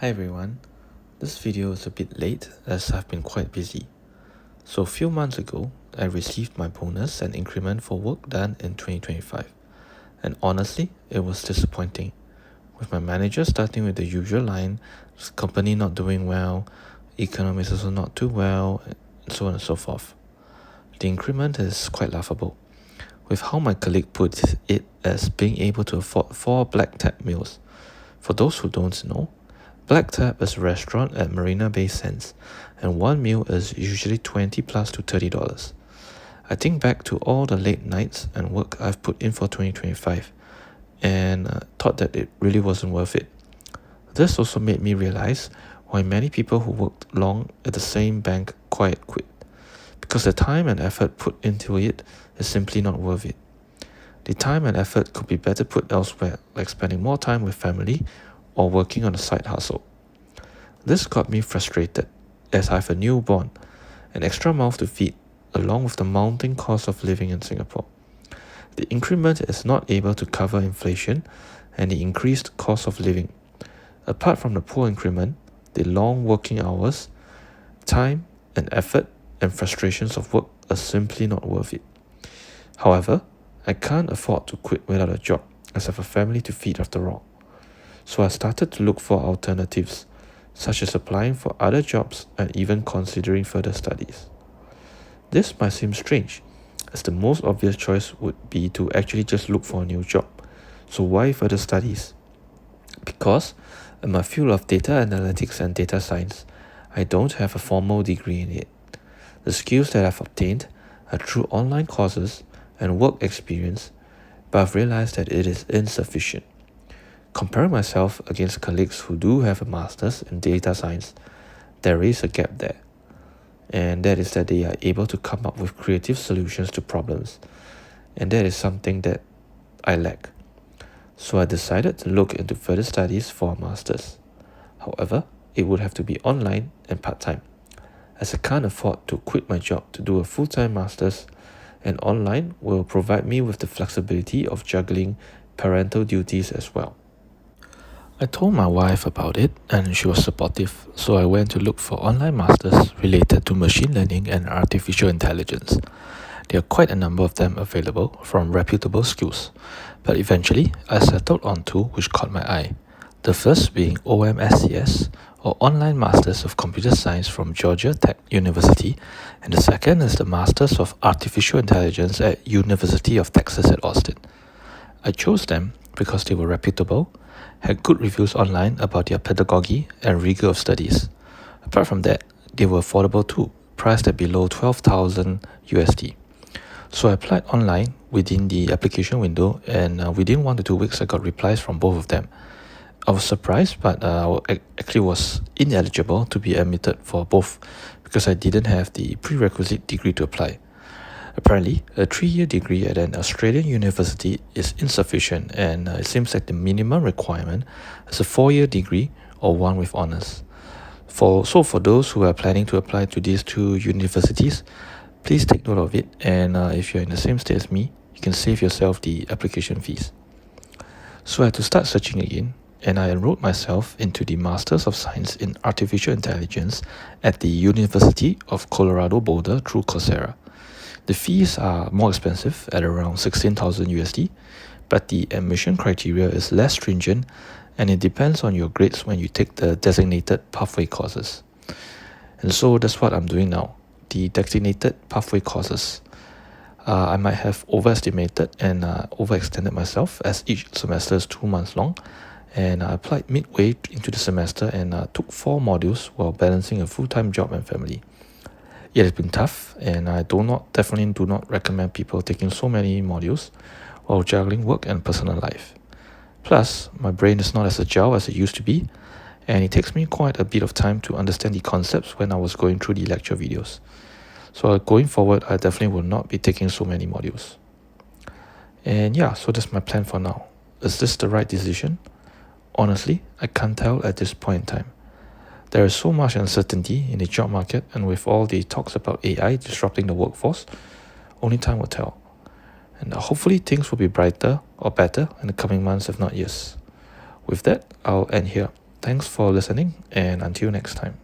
Hi everyone, this video is a bit late as I've been quite busy. So a few months ago, I received my bonus and increment for work done in 2025. And honestly, it was disappointing. With my manager starting with the usual line, company not doing well, economy is also not too well, and so on and so forth. The increment is quite laughable, with how my colleague put it as being able to afford 4 black tap meals. For those who don't know, Black Tap is a restaurant at Marina Bay Sands, and one meal is usually $20 plus to $30. I think back to all the late nights and work I've put in for 2025 and thought that it really wasn't worth it. This also made me realize why many people who worked long at the same bank quite quit, because the time and effort put into it is simply not worth it. The time and effort could be better put elsewhere, like spending more time with family or working on a side hustle. This got me frustrated, as I have a newborn, an extra mouth to feed, along with the mounting cost of living in Singapore. The increment is not able to cover inflation and the increased cost of living. Apart from the poor increment, the long working hours, time and effort and frustrations of work are simply not worth it. However, I can't afford to quit without a job, as I have a family to feed after all. So I started to look for alternatives, such as applying for other jobs and even considering further studies. This might seem strange, as the most obvious choice would be to actually just look for a new job. So why further studies? Because in my field of data analytics and data science, I don't have a formal degree in it. The skills that I've obtained are through online courses and work experience, but I've realized that it is insufficient. Comparing myself against colleagues who do have a master's in data science, there is a gap there. And that is that they are able to come up with creative solutions to problems. And that is something that I lack. So I decided to look into further studies for a master's. However, it would have to be online and part-time, as I can't afford to quit my job to do a full-time master's, and online will provide me with the flexibility of juggling parental duties as well. I told my wife about it and she was supportive, so I went to look for online masters related to machine learning and artificial intelligence. There are quite a number of them available from reputable schools, but eventually I settled on two which caught my eye. The first being OMSCS, or Online Masters of Computer Science from Georgia Tech University, and the second is the Masters of Artificial Intelligence at University of Texas at Austin. I chose them because they were reputable, had good reviews online about their pedagogy and rigor of studies. Apart from that, they were affordable too, priced at below 12,000 USD. So I applied online within the application window, and within 1 to 2 weeks I got replies from both of them. I was surprised, but I actually was ineligible to be admitted for both because I didn't have the prerequisite degree to apply. Apparently, a 3-year degree at an Australian university is insufficient, and it seems like the minimum requirement is a 4-year degree or one with honours. For those who are planning to apply to these two universities, please take note of it, and if you're in the same state as me, you can save yourself the application fees. So I had to start searching again, and I enrolled myself into the Masters of Science in Artificial Intelligence at the University of Colorado Boulder through Coursera. The fees are more expensive at around 16,000 USD, but the admission criteria is less stringent, and it depends on your grades when you take the designated pathway courses. And so that's what I'm doing now, the designated pathway courses. I might have overestimated and overextended myself, as each semester is 2 months long, and I applied midway into the semester and took 4 modules while balancing a full-time job and family. It has been tough, and I definitely do not recommend people taking so many modules while juggling work and personal life. Plus, my brain is not as agile as it used to be, and it takes me quite a bit of time to understand the concepts when I was going through the lecture videos. So going forward, I definitely will not be taking so many modules. And yeah, so that's my plan for now. Is this the right decision? Honestly, I can't tell at this point in time. There is so much uncertainty in the job market, and with all the talks about AI disrupting the workforce, only time will tell. And hopefully things will be brighter or better in the coming months, if not years. With that, I'll end here. Thanks for listening, and until next time.